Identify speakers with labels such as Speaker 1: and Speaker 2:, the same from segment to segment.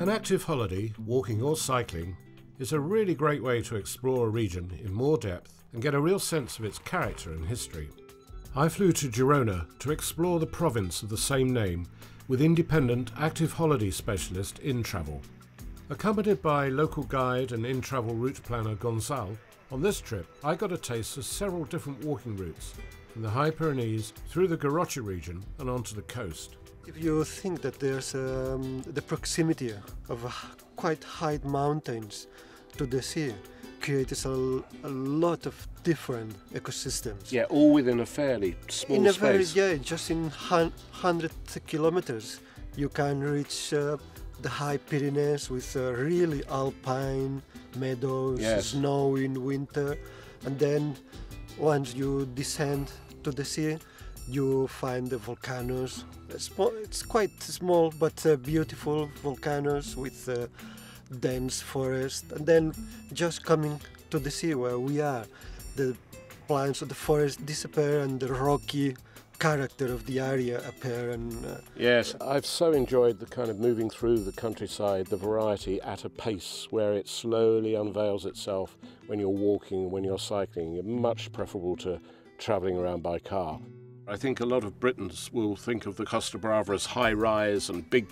Speaker 1: An active holiday, walking or cycling, is a really great way to explore a region in more depth and get a real sense of its character and history. I flew to Girona to explore the province of the same name with independent active holiday specialist InTravel. Accompanied by local guide and in-travel route planner Gonzalo, on this trip I got a taste of several different walking routes from the High Pyrenees through the Garrotxa region and onto the coast.
Speaker 2: If you think that there's the proximity of quite high mountains to the sea creates a lot of different ecosystems.
Speaker 1: Yeah, all within a fairly small space.
Speaker 2: Just in 100 kilometers you can reach the High Pyrenees with really alpine meadows, snow in winter, and then once you descend to the sea you find the volcanoes. It's quite small but beautiful volcanoes with dense forest, and then just coming to the sea where we are, the plants of the forest disappear and the rocky character of the area appear. And
Speaker 1: yes, I've so enjoyed the kind of moving through the countryside, the variety at a pace where it slowly unveils itself when you're walking, when you're cycling. Much preferable to travelling around by car. I think a lot of Britons will think of the Costa Brava as high-rise and big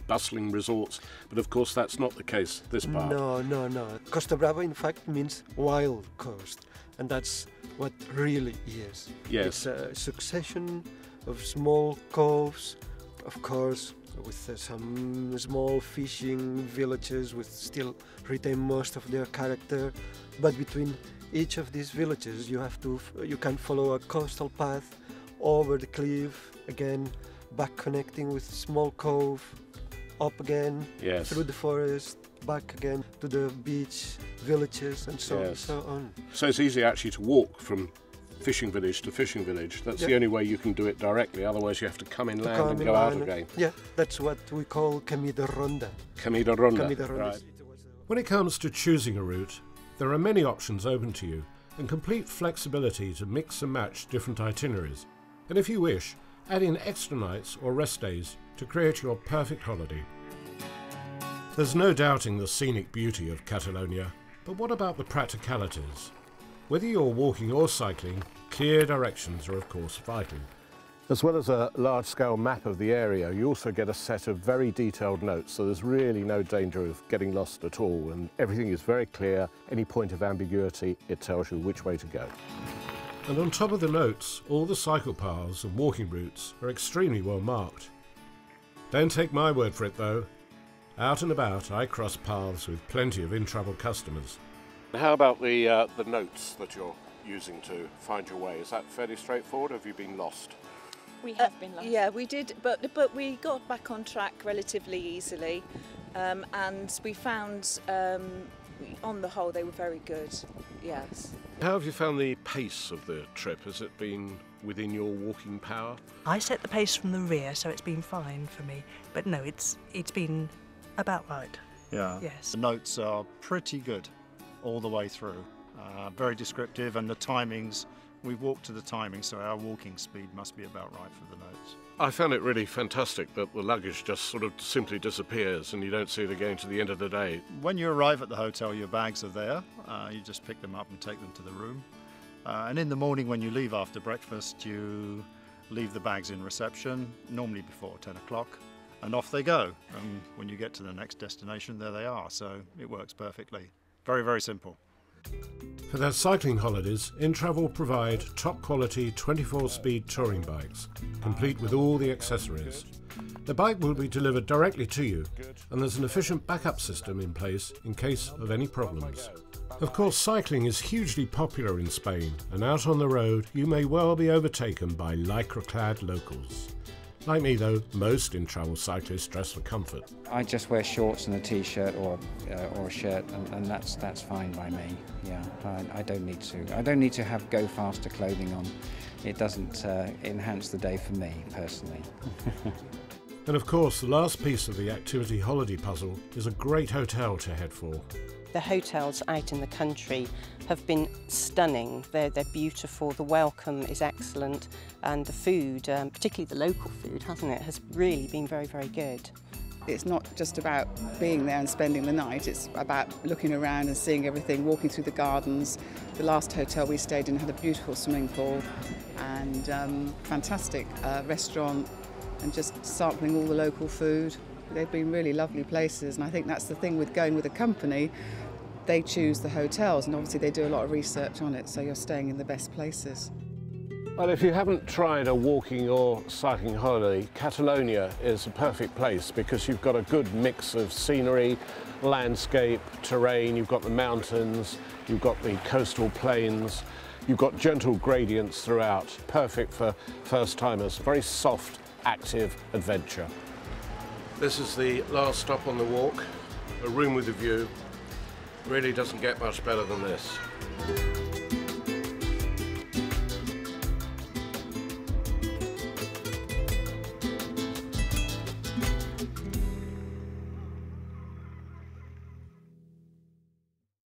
Speaker 1: bustling resorts, but of course that's not the case this part.
Speaker 2: No. Costa Brava in fact means wild coast, and that's what really is.
Speaker 1: Yes.
Speaker 2: It's a succession of small coves, of course, with some small fishing villages which still retain most of their character, but between each of these villages you can follow a coastal path over the cliff, again back connecting with small cove, up again, through the forest, back again to the beach, villages, and so on.
Speaker 1: So it's easy actually to walk from fishing village to fishing village. That's the only way you can do it directly, otherwise you have to come inland and go out again.
Speaker 2: Yeah, that's what we call Camí de Ronda.
Speaker 1: Camí de Ronda. Right. When it comes to choosing a route, there are many options open to you and complete flexibility to mix and match different itineraries. And if you wish, add in extra nights or rest days to create your perfect holiday. There's no doubting the scenic beauty of Catalonia, but what about the practicalities? Whether you're walking or cycling, clear directions are of course vital. As well as a large-scale map of the area, you also get a set of very detailed notes, so there's really no danger of getting lost at all, and everything is very clear. Any point of ambiguity, it tells you which way to go. And on top of the notes, all the cycle paths and walking routes are extremely well marked. Don't take my word for it though. Out and about, I cross paths with plenty of in-travel customers. How about the notes that you're using to find your way? Is that fairly straightforward, or have you been lost?
Speaker 3: We have been lost. Yeah, we did, but we got back on track relatively easily, and we found, on the whole, they were very good. Yes.
Speaker 1: How have you found the pace of the trip? Has it been within your walking power?
Speaker 4: I set the pace from the rear, so it's been fine for me. But no, it's been about right.
Speaker 5: Yeah.
Speaker 4: Yes.
Speaker 5: The notes are pretty good all the way through. Very descriptive, and the timings, we walked to the timing, so our walking speed must be about right for the notes.
Speaker 1: I found it really fantastic that the luggage just sort of simply disappears and you don't see it again to the end of the day.
Speaker 5: When you arrive at the hotel, your bags are there. You just pick them up and take them to the room. And in the morning when you leave after breakfast, you leave the bags in reception, normally before 10 o'clock, and off they go. And when you get to the next destination, there they are. So it works perfectly. Very, very simple.
Speaker 1: For their cycling holidays, InTravel provide top-quality 24-speed touring bikes, complete with all the accessories. The bike will be delivered directly to you, and there's an efficient backup system in place in case of any problems. Of course, cycling is hugely popular in Spain, and out on the road you may well be overtaken by lycra-clad locals. Like me though, most InTravel cyclists dress for comfort.
Speaker 6: I just wear shorts and a t-shirt or a shirt, and that's fine by me. Yeah, I don't need to have go faster clothing on. It doesn't enhance the day for me personally.
Speaker 1: And of course, the last piece of the activity holiday puzzle is a great hotel to head for.
Speaker 7: The hotels out in the country have been stunning. They're beautiful, the welcome is excellent, and the food, particularly the local food, hasn't it, has really been very, very good.
Speaker 8: It's not just about being there and spending the night, it's about looking around and seeing everything, walking through the gardens. The last hotel we stayed in had a beautiful swimming pool and fantastic restaurant, and just sampling all the local food. They've been really lovely places, and I think that's the thing with going with a company. They choose the hotels, and obviously they do a lot of research on it, so you're staying in the best places.
Speaker 1: Well, if you haven't tried a walking or cycling holiday, Catalonia is a perfect place because you've got a good mix of scenery, landscape, terrain, you've got the mountains, you've got the coastal plains, you've got gentle gradients throughout, perfect for first-timers, very soft, active adventure. This is the last stop on the walk, a room with a view. Really doesn't get much better than this.